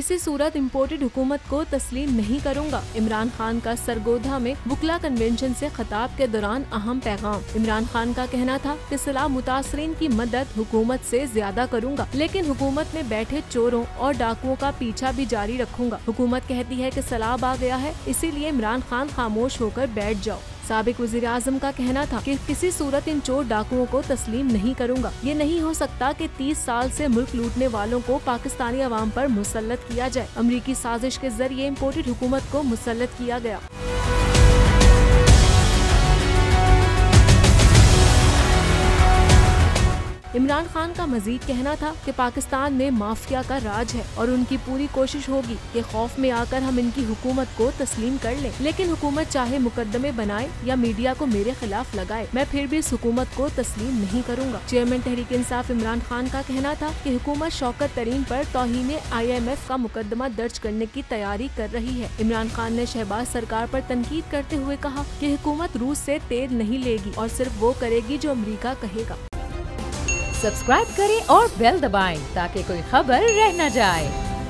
किसी सूरत इम्पोर्टेड हुकूमत को तस्लीम नहीं करूँगा। इमरान खान का सरगोधा में वुकला कन्वेंशन से खिताब के दौरान अहम पैगाम। इमरान खान का कहना था कि सलाह मुतासरीन की मदद हुकूमत से ज्यादा करूँगा, लेकिन हुकूमत में बैठे चोरों और डाकुओं का पीछा भी जारी रखूँगा। हुकूमत कहती है कि सैलाब आ गया है, इसीलिए इमरान खान खामोश होकर बैठ जाओ। साबिक वज़ीर आज़म का कहना था कि किसी सूरत इन चोर डाकुओं को तस्लीम नहीं करूंगा। ये नहीं हो सकता कि 30 साल से मुल्क लूटने वालों को पाकिस्तानी अवाम पर मुसल्लत किया जाए। अमरीकी साजिश के जरिए इम्पोर्टेड हुकूमत को मुसल्लत किया गया। इमरान खान का मजीद कहना था कि पाकिस्तान में माफिया का राज है और उनकी पूरी कोशिश होगी कि खौफ में आकर हम इनकी हुकूमत को तस्लीम कर लें, लेकिन हुकूमत चाहे मुकदमे बनाए या मीडिया को मेरे खिलाफ लगाए, मैं फिर भी इस हुकूमत को तस्लीम नहीं करूंगा। चेयरमैन तहरीक इंसाफ इमरान खान का कहना था कि हुकूमत शौकत तरीन पर तौहीन IMF का मुकदमा दर्ज करने की तैयारी कर रही है। इमरान खान ने शहबाज सरकार पर तनकीद करते हुए कहा कि हुकूमत रूस से तेल नहीं लेगी और सिर्फ वो करेगी जो अमेरिका कहेगा। सब्सक्राइब करें और बेल दबाएं ताकि कोई खबर रह न जाए।